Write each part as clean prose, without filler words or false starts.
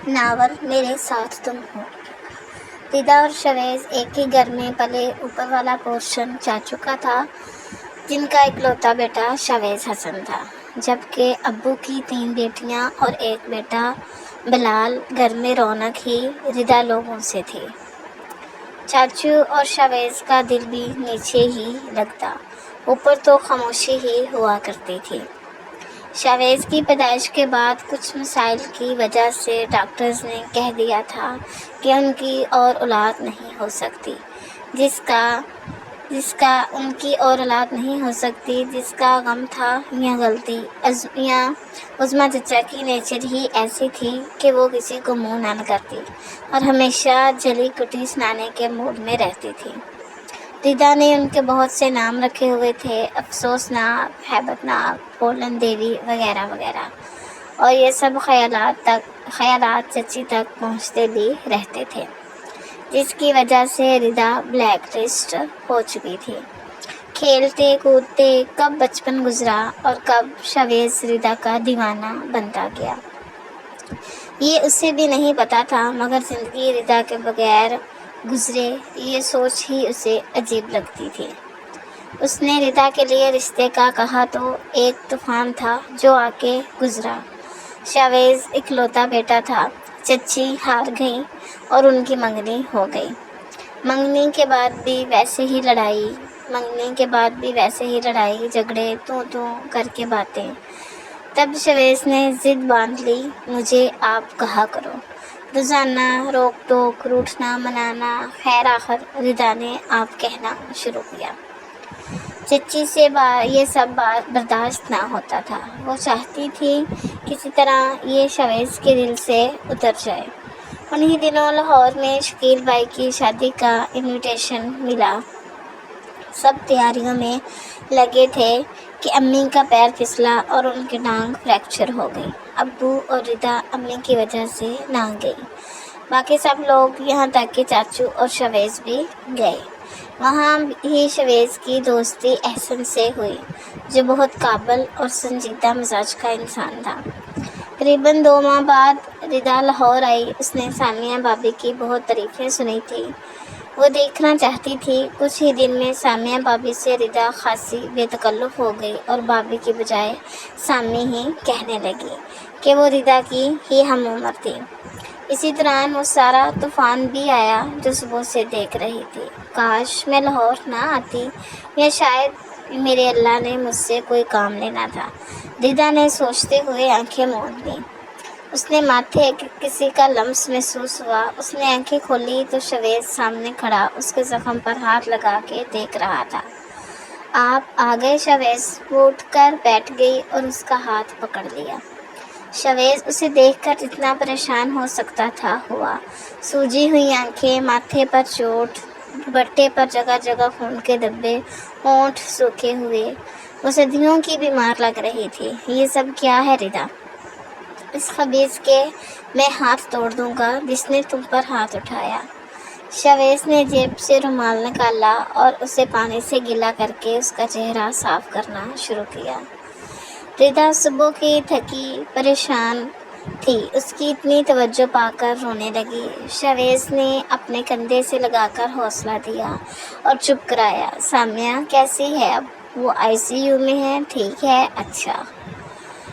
Novel میرے ساتھ تم ہو۔ ردا اور شویز ایک ہی گھر میں پلے۔ اوپر والا پورشن چاچو کا تھا، جن کا اکلوتا بیٹا شویز حسن تھا، جبکہ ابو کی 3 بیٹیاں اور 1 بیٹا بلال۔ گھر میں رونق ہی ردا لوگوں سے تھی۔ چاچو اور شویز کا دل بھی نیچے ہی لگتا، اوپر تو خاموشی ہی ہوا کرتی تھی۔ شویز کی پیدائش کے بعد کچھ مسائل کی وجہ سے ڈاکٹرز نے کہہ دیا تھا کہ ان کی اور اولاد نہیں ہو سکتی، جس کا غم تھا یا غلطی۔ عظمیٰ چچا کی نیچر ہی ایسی تھی کہ وہ کسی کو منہ نہ کرتی اور ہمیشہ جلی کٹی سنانے کے موڈ میں رہتی تھی۔ ردا نے ان کے بہت سے نام رکھے ہوئے تھے، افسوس ناک، ہیبت ناک، پھولن دیوی وغیرہ وغیرہ، اور یہ سب خیالات چچی تک پہنچتے بھی رہتے تھے، جس کی وجہ سے ردا بلیک لسٹ ہو چکی تھی۔ کھیلتے کودتے کب بچپن گزرا اور کب شویز ردا کا دیوانہ بنتا گیا، یہ اسے بھی نہیں پتا تھا، مگر زندگی ردا کے بغیر گزرے یہ سوچ ہی اسے عجیب لگتی تھی۔ اس نے ردا کے لیے رشتے کا کہا تو ایک طوفان تھا جو آ کے گزرا۔ شویز اکلوتا بیٹا تھا، چچی ہار گئیں اور ان کی منگنی ہو گئی۔ منگنی کے بعد بھی ویسے ہی لڑائی جھگڑے، تو کر کے باتیں۔ تب شویز نے ضد باندھ لی، مجھے آپ کہا کرو۔ روزانہ روک ٹوک، روٹھنا منانا، خیر آخر ردا نے آپ کہنا شروع کیا۔ چچی سے یہ سب برداشت نہ ہوتا تھا، وہ چاہتی تھی کسی طرح یہ شویز کے دل سے اتر جائے۔ انہی دنوں لاہور میں شکیل بھائی کی شادی کا انویٹیشن ملا۔ سب تیاریوں میں لگے تھے کہ امی کا پیر پھسلا اور ان کی ٹانگ فریکچر ہو گئی۔ ابو اور ردا امی کی وجہ سے نہ گئی، باقی سب لوگ، یہاں تک کہ چاچو اور شویز بھی گئے۔ وہاں ہی شویز کی دوستی احسن سے ہوئی، جو بہت قابل اور سنجیدہ مزاج کا انسان تھا۔ قریباً 2 ماہ بعد ردا لاہور آئی۔ اس نے سامیہ بھابھی کی بہت تعریفیں سنی تھیں، وہ دیکھنا چاہتی تھی۔ کچھ ہی دن میں سامیہ بھابھی سے ردا خاصی بے تکلف ہو گئی اور بھابھی کی بجائے سامی ہی کہنے لگی کہ وہ ردا کی ہی ہم عمر تھی۔ اسی دوران وہ سارا طوفان بھی آیا جو صبح سے دیکھ رہی تھی۔ کاش میں لاہور نہ آتی، یا شاید میرے اللہ نے مجھ سے کوئی کام لینا تھا، ردا نے سوچتے ہوئے آنکھیں موند لیں۔ اس نے ماتھے کسی کا لمس محسوس ہوا۔ اس نے آنکھیں کھولی تو شویز سامنے کھڑا اس کے زخم پر ہاتھ لگا کے دیکھ رہا تھا۔ آپ آ گئے شویز، وہ اٹھ کر بیٹھ گئی اور اس کا ہاتھ پکڑ لیا۔ شویز اسے دیکھ کر جتنا پریشان ہو سکتا تھا ہوا۔ سوجی ہوئی آنکھیں، ماتھے پر چوٹ، دوپٹے پر جگہ جگہ خون کے دھبے، ہونٹ سوکھے ہوئے، وہ صدیوں کی بیمار لگ رہی تھی۔ یہ سب کیا ہے ردا؟ اس خبیث کے میں ہاتھ توڑ دوں گا جس نے تم پر ہاتھ اٹھایا۔ شویز نے جیب سے رومال نکالا اور اسے پانی سے گیلا کر کے اس کا چہرہ صاف کرنا شروع کیا۔ ردا صبح کی تھکی پریشان تھی، اس کی اتنی توجہ پا کر رونے لگی۔ شویز نے اپنے کندھے سے لگا کر حوصلہ دیا اور چپ کرایا۔ سامیہ کیسی ہے اب؟ وہ ICU میں ہے، ٹھیک ہے؟ اچھا،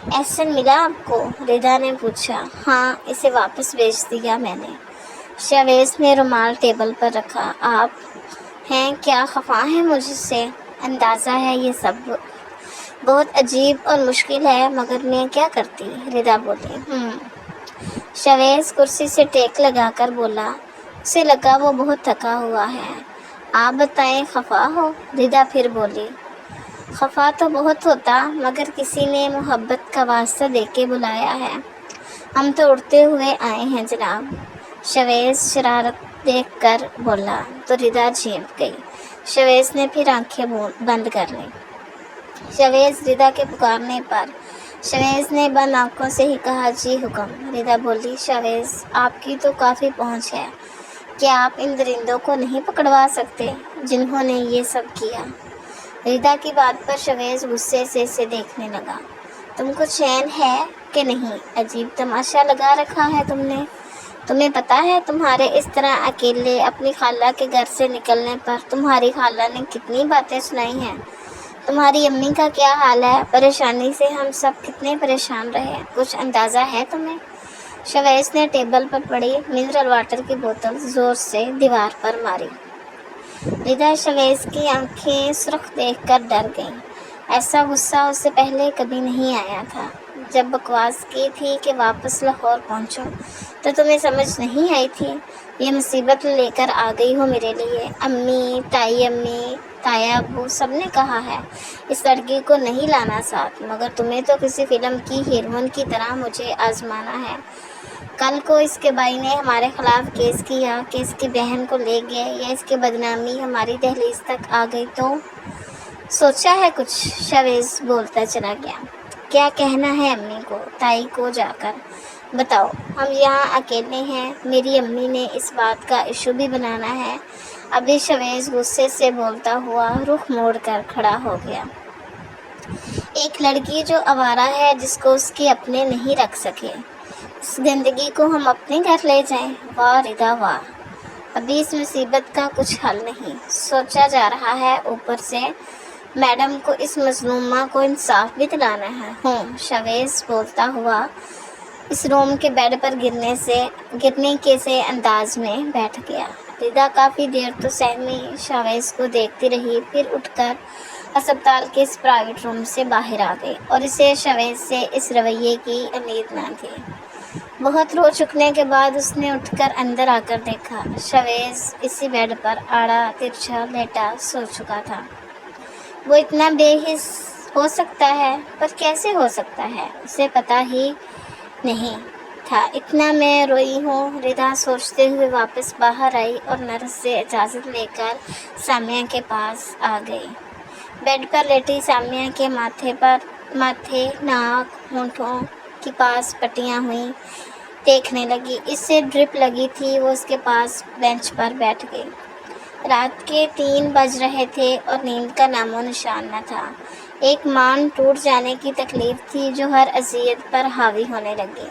احسن ملا آپ کو؟ ردا نے پوچھا۔ ہاں، اسے واپس بھیج دیا میں نے۔ شویز نے رومال ٹیبل پر رکھا۔ آپ ہیں کیا خفا ہیں مجھ سے؟ اندازہ ہے یہ سب بہت عجیب اور مشکل ہے، مگر میں کیا کرتی؟ ردا بولی۔ شویز کرسی سے ٹیک لگا کر بولا۔ اسے لگا وہ بہت تھکا ہوا ہے۔ آپ بتائیں، خفا ہو؟ ردا پھر بولی۔ خفا تو بہت ہوتا، مگر کسی نے محبت کا واسطہ دے کے بلایا ہے۔ ہم تو اڑتے ہوئے آئے ہیں جناب، شویز شرارت دیکھ کر بولا تو ردا جھینپ گئی۔ شویز نے پھر آنکھیں بند کر لیں۔ شویز ردا کے پکارنے پر شویز نے بند آنکھوں سے ہی کہا، جی حکم۔ ردا بولی، شویز آپ کی تو کافی پہنچ ہے، کیا آپ ان درندوں کو نہیں پکڑوا سکتے جنہوں نے یہ سب کیا؟ ردا کی بات پر شویز غصے سے اسے دیکھنے لگا۔ تم کو چین ہے کہ نہیں؟ عجیب تماشا لگا رکھا ہے تم نے۔ تمہیں پتہ ہے تمہارے اس طرح اکیلے اپنی خالہ کے گھر سے نکلنے پر تمہاری خالہ نے کتنی باتیں سنائی ہیں؟ تمہاری امی کا کیا حال ہے؟ پریشانی سے ہم سب کتنے پریشان رہے، کچھ اندازہ ہے تمہیں؟ شویس نے ٹیبل پر پڑی منرل واٹر کی بوتل زور سے دیوار پر ماری۔ ردا شویس کی آنکھیں سرخ دیکھ کر ڈر گئیں۔ ایسا غصہ اس سے پہلے کبھی نہیں آیا تھا۔ جب بکواس کی تھی کہ واپس لاہور پہنچو تو تمہیں سمجھ نہیں آئی تھی؟ یہ مصیبت لے کر آ گئی ہو میرے لیے۔ امی، تایا ابو سب نے کہا ہے اس لڑکی کو نہیں لانا ساتھ، مگر تمہیں تو کسی فلم کی ہیروئن کی طرح مجھے آزمانا ہے۔ کل کو اس کے بھائی نے ہمارے خلاف کیس کیا کہ اس کی بہن کو لے گئے، یا اس کی بدنامی ہماری دہلیز تک آ گئی تو؟ سوچا ہے کچھ؟ شویس بولتا چلا گیا۔ کیا کہنا ہے امی کو، تائی کو جا کر بتاؤ ہم یہاں اکیلے ہیں، میری امی نے اس بات کا ایشو بھی بنانا ہے۔ ابھی شویس غصے سے بولتا ہوا رخ موڑ کر کھڑا ہو گیا۔ ایک لڑکی جو آوارہ ہے، جس کو اس کے اپنے نہیں رکھ سکے، اس گندگی کو ہم اپنے گھر لے جائیں؟ واہ ردا واہ! ابھی اس مصیبت کا کچھ حل نہیں سوچا جا رہا ہے، اوپر سے میڈم کو اس مظلومہ کو انصاف بھی دلانا ہے۔ شویس بولتا ہوا اس روم کے بیڈ پر گرنے کے سے انداز میں بیٹھ گیا۔ ردا کافی دیر تو سہمی شویس کو دیکھتی رہی، پھر اٹھ کر ہسپتال کے اس پرائیویٹ روم سے باہر آ گئی، اور اسے شویس سے اس رویے کی امید نہ تھی۔ بہت رو چکنے کے بعد اس نے اٹھ کر اندر آ کر دیکھا، شویس اسی بیڈ پر آڑا ترچھا لیٹا سو چکا تھا۔ وہ اتنا بے حس ہو سکتا ہے؟ پر کیسے ہو سکتا ہے؟ اسے پتہ ہی نہیں تھا۔ اتنا میں روئی ہوں، ردا سوچتے ہوئے واپس باہر آئی اور نرس سے اجازت لے کر سامیہ کے پاس آ گئی۔ بیڈ پر لیٹی سامیہ کے ماتھے، ناک، ہونٹوں کے پاس پٹیاں ہوئی دیکھنے لگی۔ اس سے ڈرپ لگی تھی۔ وہ اس کے پاس بینچ پر بیٹھ گئی۔ رات کے 3 بج رہے تھے اور نیند کا نام و نشان نہ تھا۔ ایک مان ٹوٹ جانے کی تکلیف تھی جو ہر اذیت پر حاوی ہونے لگی۔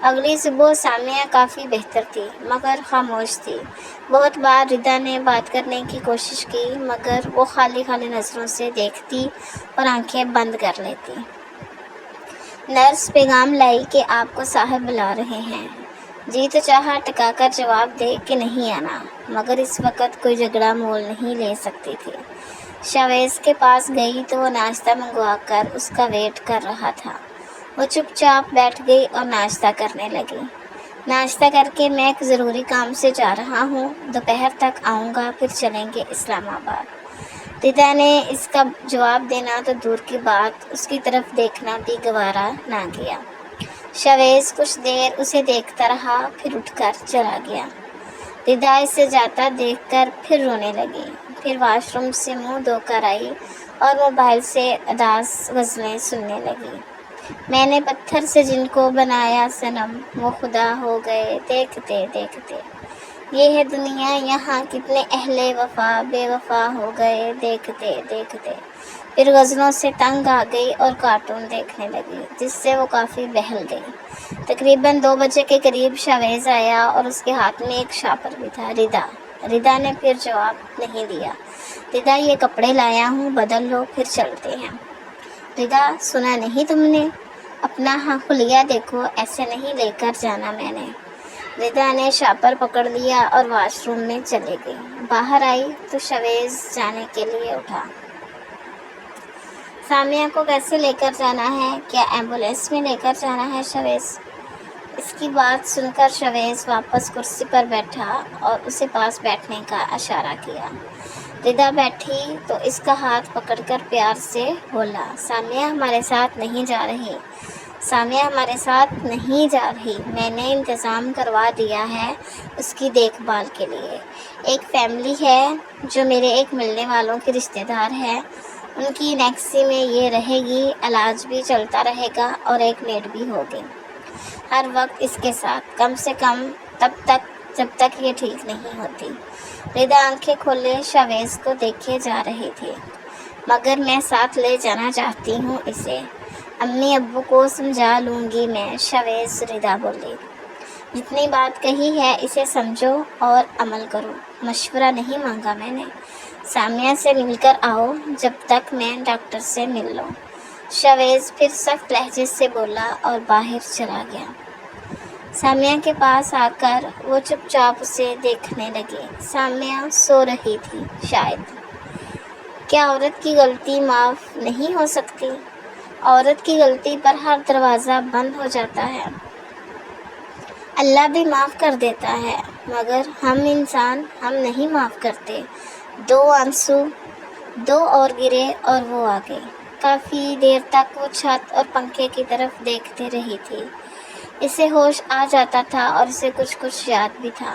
اگلی صبح سامیہ کافی بہتر تھی، مگر خاموش تھی۔ بہت بار ردا نے بات کرنے کی کوشش کی، مگر وہ خالی نظروں سے دیکھتی اور آنکھیں بند کر لیتی۔ نرس پیغام لائی کہ آپ کو صاحب بلا رہے ہیں۔ جی تو چاہا ٹکا کر جواب دے کہ نہیں آنا، مگر اس وقت کوئی جھگڑا مول نہیں لے سکتی تھی۔ شویس کے پاس گئی تو وہ ناشتہ منگوا کر اس کا ویٹ کر رہا تھا۔ وہ چپ چاپ بیٹھ گئی اور ناشتہ کرنے لگی۔ ناشتہ کر کے میں ایک ضروری کام سے جا رہا ہوں، دوپہر تک آؤں گا، پھر چلیں گے اسلام آباد۔ ردا نے اس کا جواب دینا تو دور کی بات، اس کی طرف دیکھنا بھی گوارا نہ کیا۔ شویس کچھ دیر اسے دیکھتا رہا، پھر اٹھ کر چلا گیا۔ ردا اسے جاتا دیکھ کر پھر رونے لگی، پھر واش روم سے منہ دھو کر آئی اور موبائل سے اداس غزلیں سننے لگی۔ میں نے پتھر سے جن کو بنایا صنم، وہ خدا ہو گئے دیکھتے دیکھتے۔ یہ ہے دنیا، یہاں کتنے اہل وفا بے وفا ہو گئے دیکھتے دیکھتے۔ پھر غزلوں سے تنگ آ گئی اور کارٹون دیکھنے لگی، جس سے وہ کافی بہل گئی۔ تقریباً 2 بجے کے قریب شویس آیا اور اس کے ہاتھ میں ایک شاپر بھی تھا۔ ردا نے پھر جواب نہیں دیا۔ ردا یہ کپڑے لایا ہوں، بدل لو، پھر چلتے ہیں۔ ردا سنا نہیں تم نے؟ اپنا حلیہ دیکھو، ایسے نہیں لے کر جانا میں نے۔ ردا نے شاپر پکڑ لیا اور واش روم میں چلے گئی۔ باہر آئی تو شویس جانے کے لیے اٹھا۔ سامیہ کو کیسے لے کر جانا ہے؟ کیا ایمبولینس میں لے کر جانا ہے شویس؟ اس کی بات سن کر شویس واپس کرسی پر بیٹھا اور اسے پاس بیٹھنے کا اشارہ کیا۔ ردا بیٹھی تو اس کا ہاتھ پکڑ کر پیار سے بولا، سامیہ ہمارے ساتھ نہیں جا رہی، سامیہ ہمارے ساتھ نہیں جا رہی۔ میں نے انتظام کروا دیا ہے اس کی دیکھ بھال کے لیے۔ ایک فیملی ہے جو میرے ایک ملنے والوں کے رشتہ دار ہے، ان کی نیکسی میں یہ رہے گی، علاج بھی چلتا رہے گا اور ایک میڈ بھی ہوگی ہر وقت اس کے ساتھ، کم سے کم تب تک جب تک یہ ٹھیک نہیں ہوتی۔ ردا آنکھیں کھولے شویس کو دیکھے جا رہی تھی۔ مگر میں ساتھ لے جانا چاہتی ہوں اسے، امی ابو کو سمجھا لوں گی میں، شویس۔ ردا بولی۔ جتنی بات کہی ہے اسے سمجھو اور عمل کرو، مشورہ نہیں مانگا میں نے۔ سامیہ سے مل کر آؤ جب تک میں ڈاکٹر سے مل لوں۔ شاویز پھر سخت لہجے سے بولا اور باہر چلا گیا۔ سامیہ کے پاس آ کر وہ چپ چاپ اسے دیکھنے لگی۔ سامیہ سو رہی تھی شاید۔ کیا عورت کی غلطی معاف نہیں ہو سکتی؟ عورت کی غلطی پر ہر دروازہ بند ہو جاتا ہے۔ اللہ بھی معاف کر دیتا ہے مگر ہم انسان ہم نہیں معاف کرتے۔ 2 آنسو 2 اور گرے اور وہ آ گئی۔ کافی دیر تک وہ چھت اور پنکھے کی طرف دیکھتے رہی تھی۔ اسے ہوش آ جاتا تھا اور اسے کچھ یاد بھی تھا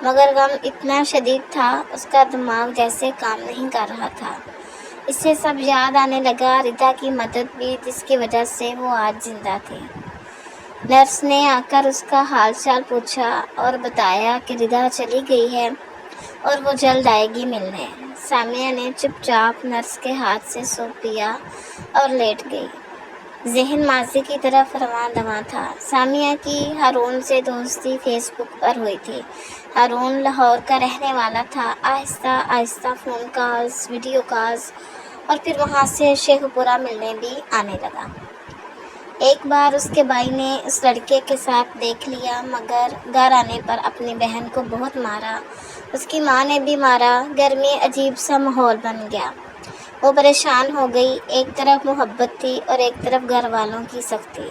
مگر غم اتنا شدید تھا اس کا دماغ جیسے کام نہیں کر رہا تھا۔ اسے سب یاد آنے لگا، ردا کی مدد بھی جس کی وجہ سے وہ آج زندہ تھی۔ نرس نے آ کر اس کا حال چال پوچھا اور بتایا کہ ردا چلی گئی ہے اور وہ جلد آئے گی ملنے۔ سامیہ نے چپ چاپ نرس کے ہاتھ سے سونپ لیا اور لیٹ گئی۔ ذہن ماضی کی طرف رواں دواں تھا۔ سامیہ کی ہارون سے دوستی فیس بک پر ہوئی تھی۔ ہارون لاہور کا رہنے والا تھا۔ آہستہ آہستہ فون کالز، ویڈیو کالز اور پھر وہاں سے شیخ پورہ ملنے بھی آنے لگا۔ ایک بار اس کے بھائی نے اس لڑکے کے ساتھ دیکھ لیا مگر گھر آنے پر اپنی بہن کو بہت مارا، اس کی ماں نے بھی مارا۔ گھر میں عجیب سا ماحول بن گیا۔ وہ پریشان ہو گئی، ایک طرف محبت تھی اور ایک طرف گھر والوں کی سختی۔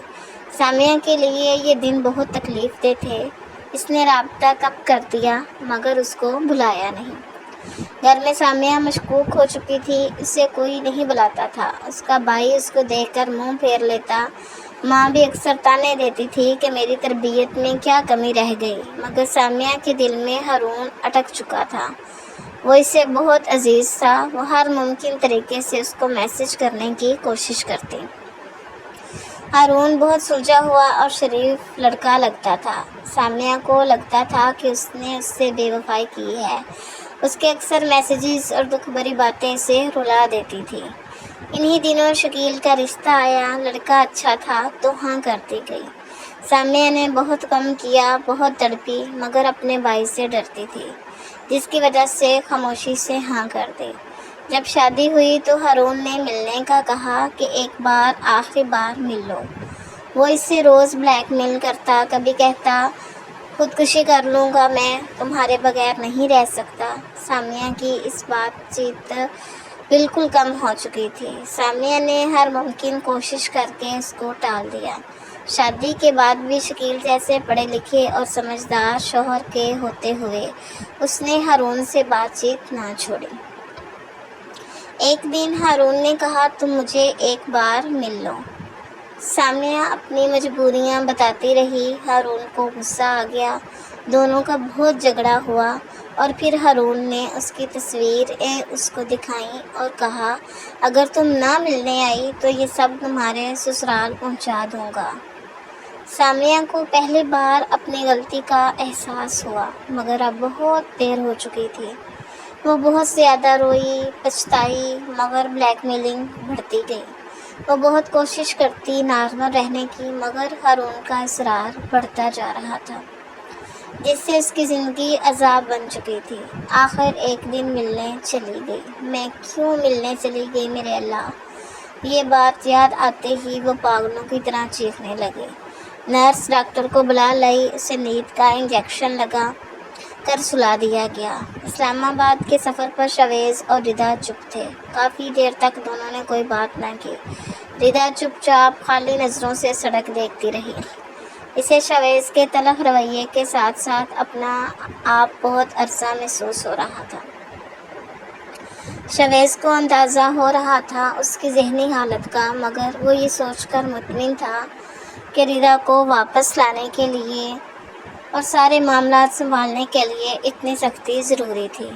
سامیہ کے لیے یہ دن بہت تکلیف دہ تھے۔ اس نے رابطہ کب کر دیا مگر اس کو بلایا نہیں۔ گھر میں سامیہ مشکوک ہو چکی تھی، اسے کوئی نہیں بلاتا تھا۔ اس کا بھائی اس کو دیکھ کر منہ پھیر لیتا، ماں بھی اکثر طعنے دیتی تھی کہ میری تربیت میں کیا کمی رہ گئی مگر سامیہ کے دل میں ہارون اٹک چکا تھا۔ وہ اسے بہت عزیز تھا، وہ ہر ممکن طریقے سے اس کو میسج کرنے کی کوشش کرتی۔ ہارون بہت سلجھا ہوا اور شریف لڑکا لگتا تھا۔ سامیہ کو لگتا تھا کہ اس نے اس سے بے وفائی کی ہے۔ اس کے اکثر میسیجز اور دکھ بھری باتیں اسے رلا دیتی تھی۔ انہی دنوں شکیل کا رشتہ آیا، لڑکا اچھا تھا تو ہاں کرتی گئی۔ سامیہ نے بہت کم کیا، بہت تڑپی مگر اپنے بھائی سے ڈرتی تھی جس کی وجہ سے خاموشی سے ہاں کر دی۔ جب شادی ہوئی تو ہارون نے ملنے کا کہا کہ ایک بار آخری بار مل لو۔ وہ اس سے روز بلیک میل کرتا، کبھی کہتا خودکشی کر لوں گا میں، تمہارے بغیر نہیں رہ سکتا۔ سامیہ کی اس بات چیت بالکل کم ہو چکی تھی۔ سامیہ نے ہر ممکن کوشش کر کے اس کو ٹال دیا۔ شادی کے بعد بھی شکیل جیسے پڑھے لکھے اور سمجھدار شوہر کے ہوتے ہوئے اس نے ہارون سے بات چیت نہ چھوڑی۔ ایک دن ہارون نے کہا تم مجھے ایک بار مل لو۔ سامیہ اپنی مجبوریاں بتاتی رہی۔ ہارون کو غصہ آ گیا، دونوں کا بہت جھگڑا ہوا اور پھر ہارون نے اس کی تصویریں اس کو دکھائیں اور کہا اگر تم نہ ملنے آئی تو یہ سب تمہارے سسرال پہنچا دوں گا۔ سامیہ کو پہلی بار اپنی غلطی کا احساس ہوا مگر اب بہت دیر ہو چکی تھی۔ وہ بہت زیادہ روئی، پچھتائی مگر بلیک میلنگ بڑھتی گئی۔ وہ بہت کوشش کرتی نارمل رہنے کی مگر ہارون کا اصرار بڑھتا جا رہا تھا جس سے اس کی زندگی عذاب بن چکی تھی۔ آخر ایک دن ملنے چلی گئی۔ میں کیوں ملنے چلی گئی میرے اللہ! یہ بات یاد آتے ہی وہ پاگلوں کی طرح چیخنے لگی۔ نرس ڈاکٹر کو بلا لائی، اسے نیند کا انجیکشن لگا کر سلا دیا گیا۔ اسلام آباد کے سفر پر شاویز اور ردا چپ تھے۔ کافی دیر تک دونوں نے کوئی بات نہ کی۔ ردا چپ چاپ خالی نظروں سے سڑک دیکھتی رہی۔ اسے شاویز کے تلخ رویے کے ساتھ ساتھ اپنا آپ بہت عرصہ محسوس ہو رہا تھا۔ شاویز کو اندازہ ہو رہا تھا اس کی ذہنی حالت کا مگر وہ یہ سوچ کر مطمئن تھا کہ ردا کو واپس لانے کے لیے اور سارے معاملات سنبھالنے کے لیے اتنی سختی ضروری تھی۔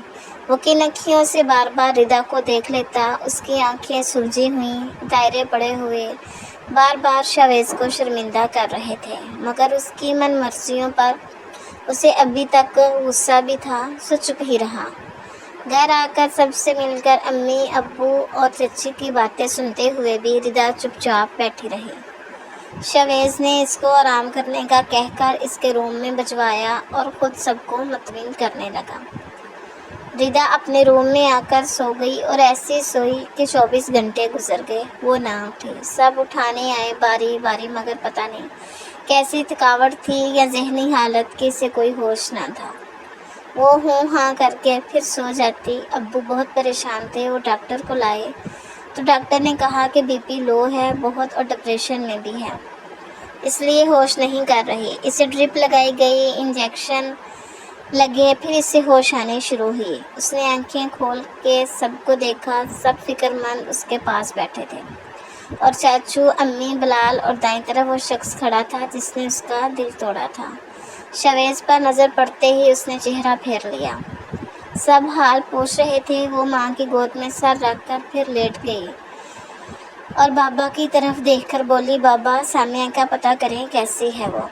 وہ کن اکھیوں سے بار بار ردا کو دیکھ لیتا، اس کی آنکھیں سلجھی ہوئیں، دائرے پڑے ہوئے بار بار شاویز کو شرمندہ کر رہے تھے مگر اس کی من مرضیوں پر اسے ابھی تک غصہ بھی تھا، سو چپ ہی رہا۔ گھر آ کر سب سے مل کر امی، ابو اور چچی کی باتیں سنتے ہوئے بھی ردا چپ چاپ بیٹھی رہی۔ شویز نے اس کو آرام کرنے کا کہہ کر اس کے روم میں بھجوایا اور خود سب کو مطمئن کرنے لگا۔ ردا اپنے روم میں آ کر سو گئی اور ایسی سوئی کہ 24 گھنٹے گزر گئے، وہ نہ اٹھی۔ سب اٹھانے آئے باری باری، مگر پتہ نہیں کیسی تھکاوٹ تھی یا ذہنی حالت کہ اسے کوئی ہوش نہ تھا۔ وہ ہوں ہاں کر کے پھر سو جاتی۔ ابو بہت پریشان تھے، وہ ڈاکٹر کو لائے تو ڈاکٹر نے کہا کہ بی پی لو ہے بہت اور ڈپریشن میں بھی ہے، اس لیے ہوش نہیں کر رہی۔ اسے ڈرپ لگائی گئی، انجیکشن لگے، پھر اس سے ہوش آنے شروع ہوئی۔ اس نے آنکھیں کھول کے سب کو دیکھا، سب فکر مند اس کے پاس بیٹھے تھے، اور چاچو، امی، بلال، اور دائیں طرف وہ شخص کھڑا تھا جس نے اس کا دل توڑا تھا۔ شویز پر نظر پڑتے ہی اس نے چہرہ پھیر لیا۔ سب حال پوچھ رہے تھے۔ وہ ماں کی گود میں سر رکھ کر پھر لیٹ گئی اور بابا کی طرف دیکھ کر بولی، بابا، سامیہ کا پتہ کریں کیسی ہے وہ۔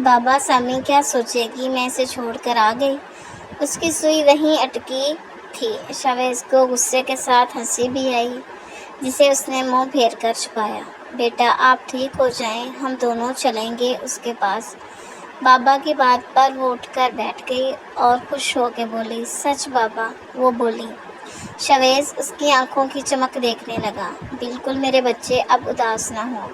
بابا، سامی کیا سوچے گی، میں اسے چھوڑ کر آ گئی۔ اس کی سوئی وہیں اٹکی تھی۔ شویز کو غصے کے ساتھ ہنسی بھی آئی، جسے اس نے منہ پھیر کر چھپایا۔ بیٹا، آپ ٹھیک ہو جائیں، ہم دونوں چلیں گے اس کے پاس۔ بابا کی بات پر وہ اٹھ کر بیٹھ گئی اور خوش ہو کے بولی، سچ بابا؟ وہ بولی۔ شویز اس کی آنکھوں کی چمک دیکھنے لگا۔ بالکل میرے بچے، اب اداس نہ ہو،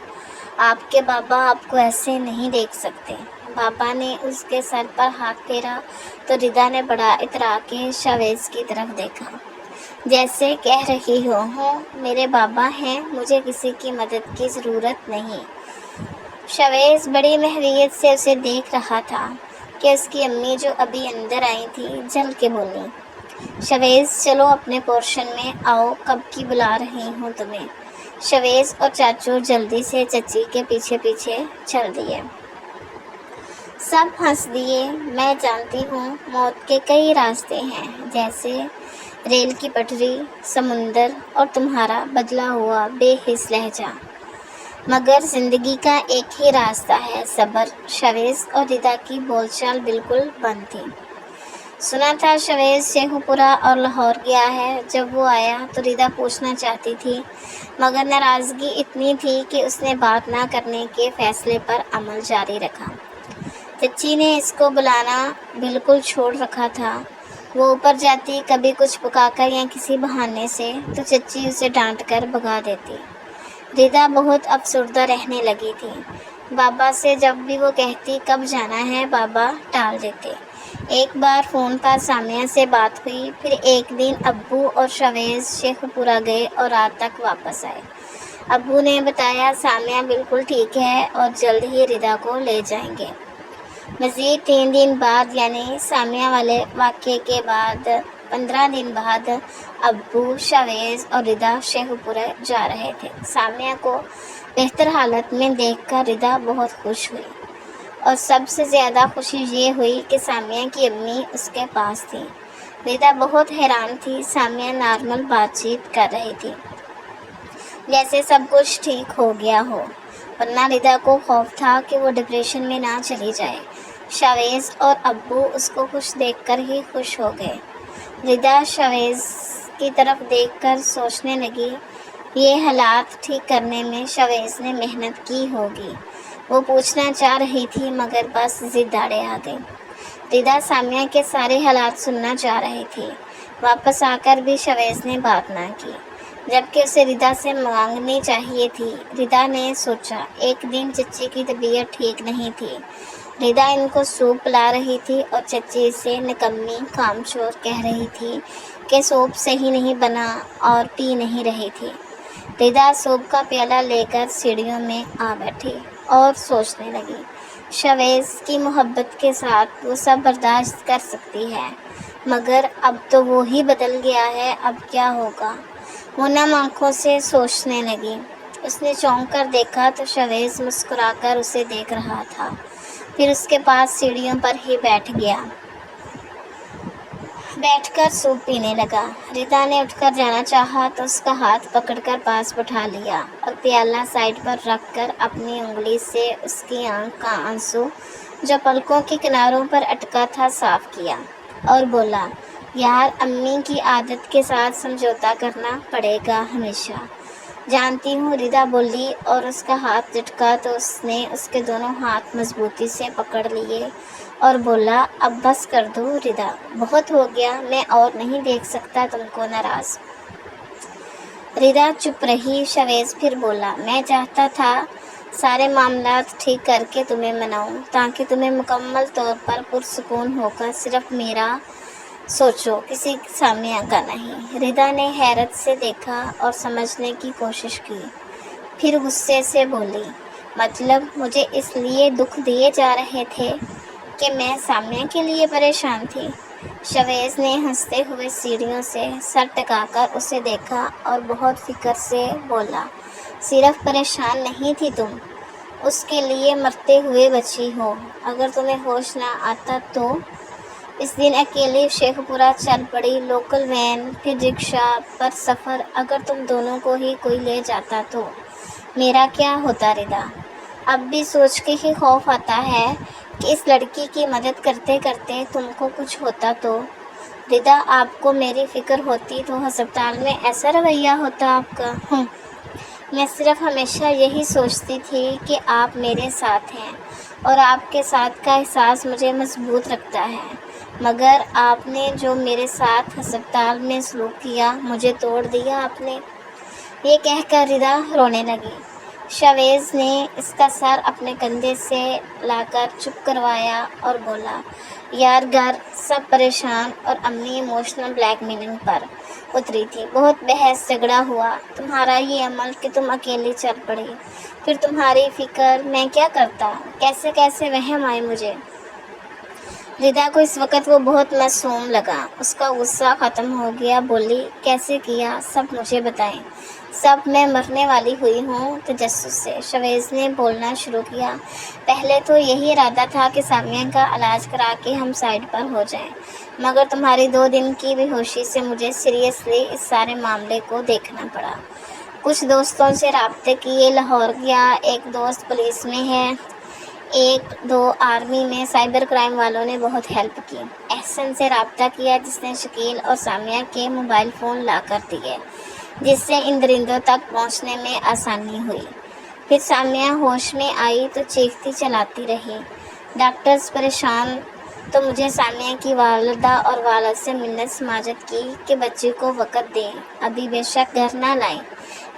آپ کے بابا آپ کو ایسے نہیں دیکھ سکتے۔ بابا نے اس کے سر پر ہاتھ پھیرا تو ردا نے بڑا اترا کے شویز کی طرف دیکھا، جیسے کہہ رہی ہوں میرے بابا ہیں، مجھے کسی کی مدد کی ضرورت نہیں۔ شویز بڑی محویت سے اسے دیکھ رہا تھا کہ اس کی امی جو ابھی اندر آئی تھی جل کے بولی، شویز چلو اپنے پورشن میں آؤ، کب کی بلا رہی ہوں تمہیں۔ شویز اور چاچو جلدی سے چچی کے پیچھے پیچھے چل دیے۔ سب ہنس دیے۔ میں جانتی ہوں موت کے کئی راستے ہیں، جیسے ریل کی پٹری، سمندر، اور تمہارا بدلا ہوا بے حس لہجہ، مگر زندگی کا ایک ہی راستہ ہے، صبر۔ شویز اور ردا کی بول چال بالکل بند تھی۔ سنا تھا شویز شیخو پورہ اور لاہور گیا ہے۔ جب وہ آیا تو ردا پوچھنا چاہتی تھی، مگر ناراضگی اتنی تھی کہ اس نے بات نہ کرنے کے فیصلے پر عمل جاری رکھا۔ چچی نے اس کو بلانا بالکل چھوڑ رکھا تھا۔ وہ اوپر جاتی کبھی کچھ پکا کر یا کسی بہانے سے، تو چچی اسے ڈانٹ کر بھگا دیتی۔ ردا بہت افسردہ رہنے لگی تھی۔ بابا سے جب بھی وہ کہتی کب جانا ہے، بابا ٹال دیتے۔ ایک بار فون پر سامیہ سے بات ہوئی، پھر ایک دن ابو اور شویز شیخو پورہ گئے اور رات تک واپس آئے۔ ابو نے بتایا سامیہ بالکل ٹھیک ہے اور جلد ہی ردا کو لے جائیں گے۔ مزید 3 دن بعد، یعنی سامیہ والے واقعے کے بعد 15 دن بعد، ابو، شویز اور ردا شیخو پورہ جا رہے تھے۔ سامیہ کو بہتر حالت میں دیکھ کر ردا بہت خوش ہوئی، اور سب سے زیادہ خوشی یہ ہوئی کہ سامیہ کی امی اس کے پاس تھی۔ ردا بہت حیران تھی۔ سامیہ نارمل بات چیت کر رہی تھی، جیسے سب کچھ ٹھیک ہو گیا ہو، ورنہ ردا کو خوف تھا کہ وہ ڈپریشن میں نہ چلی جائے۔ شویز اور ابو اس کو خوش دیکھ کر ہی خوش ہو گئے۔ ردا شویز کی طرف دیکھ کر سوچنے لگی، یہ حالات ٹھیک کرنے میں شویز نے محنت کی ہوگی۔ وہ پوچھنا چاہ رہی تھی، مگر بس ضد آڑے آ گئی۔ ردا سامیہ کے سارے حالات سننا چاہ رہی تھی۔ واپس آ کر بھی شویز نے بات نہ کی، جبکہ اسے ردا سے مانگنی چاہیے تھی۔ ردا نے سوچا، ایک دن چچی کی طبیعت ٹھیک نہیں تھی، ردا ان کو سوپ پلا رہی تھی اور چچی اسے نکمی، کام چور کہہ رہی تھی کہ سوپ صحیح نہیں بنا اور پی نہیں رہی تھی۔ ردا سوپ کا پیالہ لے کر سیڑھیوں میں آ بیٹھی اور سوچنے لگی، شویز کی محبت کے ساتھ وہ سب برداشت کر سکتی ہے، مگر اب تو وہ ہی بدل گیا ہے، اب کیا ہوگا؟ وہ نم آنکھوں سے سوچنے لگی۔ اس نے چونک کر دیکھا تو شویز مسکرا کر اسے دیکھ رہا تھا، پھر اس کے پاس سیڑھیوں پر ہی بیٹھ گیا، بیٹھ کر سوپ پینے لگا۔ ردا نے اٹھ کر جانا چاہا تو اس کا ہاتھ پکڑ کر پاس بٹھا لیا اور پیالہ سائڈ پر رکھ کر اپنی انگلی سے اس کی آنکھ کا آنسو جو پلکوں کے کناروں پر اٹکا تھا صاف کیا، اور بولا، یار، امی کی عادت کے ساتھ سمجھوتا کرنا پڑے گا ہمیشہ۔ جانتی ہوں، ردا بولی اور اس کا ہاتھ جھٹکا تو اس نے اس کے دونوں ہاتھ مضبوطی سے پکڑ لیے اور بولا، اب بس کر دو ردا، بہت ہو گیا، میں اور نہیں دیکھ سکتا تم کو ناراض۔ ردا چپ رہی۔ شویز پھر بولا، میں چاہتا تھا سارے معاملات ٹھیک کر کے تمہیں مناؤں تاکہ تمہیں مکمل طور پر پرسکون ہو کر صرف میرا سوچو، کسی سامیہ کا نہیں۔ ردا نے حیرت سے دیکھا اور سمجھنے کی کوشش کی، پھر غصے سے بولی، مطلب مجھے اس لیے دکھ دیے جا رہے تھے کہ میں سامیہ کے لیے پریشان تھی؟ شویز نے ہنستے ہوئے سیڑھیوں سے سر ٹکا کر اسے دیکھا اور بہت فکر سے بولا، صرف پریشان نہیں تھی تم، اس کے لیے مرتے ہوئے بچی ہو۔ اگر تمہیں ہوش نہ آتا تو؟ اس دن اکیلی شیخ پورہ چل پڑی، لوکل وین، پھر رکشا پر سفر، اگر تم دونوں کو ہی کوئی لے جاتا تو میرا کیا ہوتا ردا؟ اب بھی سوچ کے ہی خوف آتا ہے کہ اس لڑکی کی مدد کرتے کرتے تم کو کچھ ہوتا تو؟ ردا، آپ کو میری فکر ہوتی تو ہسپتال میں ایسا رویہ ہوتا آپ کا؟ میں صرف ہمیشہ یہی سوچتی تھی کہ آپ میرے ساتھ ہیں اور آپ کے ساتھ کا احساس مجھے مضبوط رکھتا ہے، مگر آپ نے جو میرے ساتھ ہسپتال میں سلوک کیا، مجھے توڑ دیا آپ نے۔ یہ کہہ کر ردا رونے لگی۔ شویز نے اس کا سر اپنے کندھے سے لا کر چپ کروایا اور بولا، یار گھر سب پریشان اور امی ایموشنل بلیک میلنگ پر اتری تھی، بہت بحث جھگڑا ہوا، تمہارا یہ عمل کہ تم اکیلی چل پڑی، پھر تمہاری فکر، میں کیا کرتا، کیسے کیسے وہم آئے مجھے۔ ردا کو اس وقت وہ بہت معصوم لگا، اس کا غصہ ختم ہو گیا، بولی، کیسے کیا، سب مجھے بتائیں، سب میں مرنے والی ہوئی ہوں تجسس سے۔ شویز نے بولنا شروع کیا، پہلے تو یہی ارادہ تھا کہ سامیہ کا علاج کرا کے ہم سائڈ پر ہو جائیں، مگر تمہاری 2 دن کی بے ہوشی سے مجھے سیریسلی اس سارے معاملے کو دیکھنا پڑا۔ کچھ دوستوں سے رابطے کیے، لاہور گیا، ایک دوست پولیس میں ہے، 1-2 آرمی میں، سائبر کرائم والوں نے بہت ہیلپ کی۔ احسن سے رابطہ کیا جس نے شکیل اور سامیہ کے موبائل فون لا کر دیے، جس سے ان درندوں تک پہنچنے میں آسانی ہوئی۔ پھر سامیہ ہوش میں آئی تو چیختی چلاتی رہی۔ ڈاکٹرز پریشان تو مجھے سامیہ کی والدہ اور والد سے منت سماجت کی کہ بچی کو وقت دیں، ابھی بے شک گھر نہ لائیں،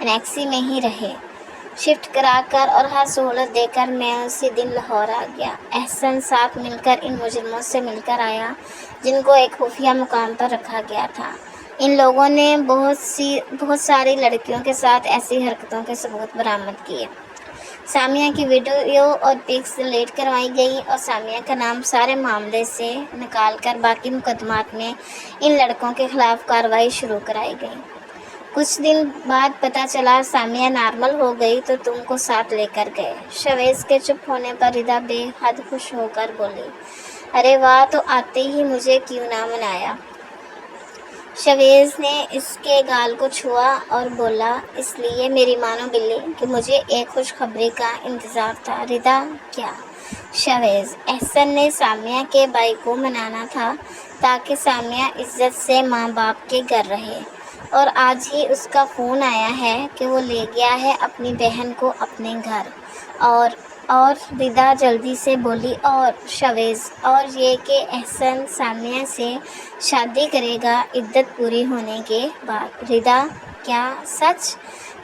انیکسی میں ہی رہے۔ شفٹ کرا کر اور ہر سہولت دے کر میں اسی دن لاہور آ گیا۔ احسن ساتھ مل کر ان مجرموں سے مل کر آیا جن کو ایک خفیہ مقام پر رکھا گیا تھا۔ ان لوگوں نے بہت ساری لڑکیوں کے ساتھ ایسی حرکتوں کے ثبوت برآمد کیے۔ سامیہ کی ویڈیو اور پکس ڈیلیٹ کروائی گئی اور سامیہ کا نام سارے معاملے سے نکال کر باقی مقدمات میں ان لڑکوں کے خلاف کارروائی شروع کرائی گئی۔ کچھ دن بعد پتہ چلا سامیہ نارمل ہو گئی تو تم کو ساتھ لے کر گئے۔ شویز کے چپ ہونے پر ردا بے حد خوش ہو کر بولی، ارے واہ، تو آتے ہی مجھے کیوں نہ منایا۔ شویز نے اس کے گال کو چھوا اور بولا، اس لیے میری مانو بلی کہ مجھے ایک خوشخبری کا انتظار تھا۔ ردا، کیا؟ شویز، احسن نے سامیہ کے بھائی کو منانا تھا تاکہ سامیہ عزت سے ماں باپ کے گھر رہے، اور آج ہی اس کا فون آیا ہے کہ وہ لے گیا ہے اپنی بہن کو اپنے گھر۔ اور ردا جلدی سے بولی، اور شویز، اور یہ کہ احسن سامیہ سے شادی کرے گا عدت پوری ہونے کے بعد۔ ردا، کیا سچ؟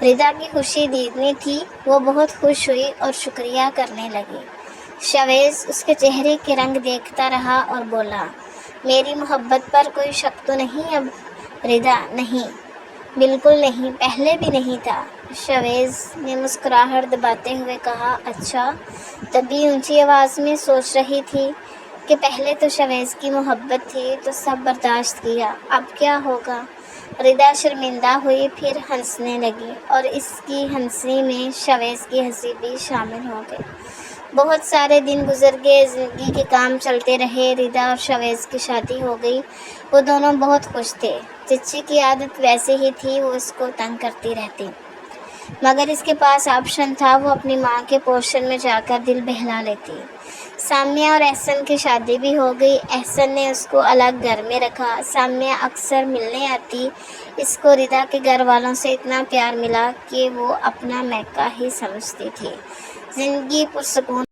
ردا کی خوشی دیدنی تھی، وہ بہت خوش ہوئی اور شکریہ کرنے لگی۔ شویز اس کے چہرے کے رنگ دیکھتا رہا اور بولا، میری محبت پر کوئی شک تو نہیں اب؟ ردا، نہیں، بالکل نہیں، پہلے بھی نہیں تھا۔ شویز نے مسکراہٹ دباتے ہوئے کہا، اچھا، تبھی اونچی آواز میں سوچ رہی تھی کہ پہلے تو شویز کی محبت تھی تو سب برداشت کیا، اب کیا ہوگا؟ ردا شرمندہ ہوئی، پھر ہنسنے لگی اور اس کی ہنسی میں شویز کی ہنسی بھی شامل ہو گئی۔ بہت سارے دن گزر گئے، زندگی کے کام چلتے رہے، ردا اور شویز کی شادی ہو گئی۔ وہ دونوں بہت خوش تھے۔ چچی کی عادت ویسے ہی تھی، وہ اس کو تنگ کرتی رہتی، مگر اس کے پاس آپشن تھا، وہ اپنی ماں کے پوشن میں جا کر دل بہلا لیتی۔ سامیہ اور احسن کی شادی بھی ہو گئی۔ احسن نے اس کو الگ گھر میں رکھا۔ سامیہ اکثر ملنے آتی۔ اس کو ردا کے گھر والوں سے اتنا پیار ملا کہ وہ اپنا میکا ہی سمجھتی تھی۔ زندگی پرسکون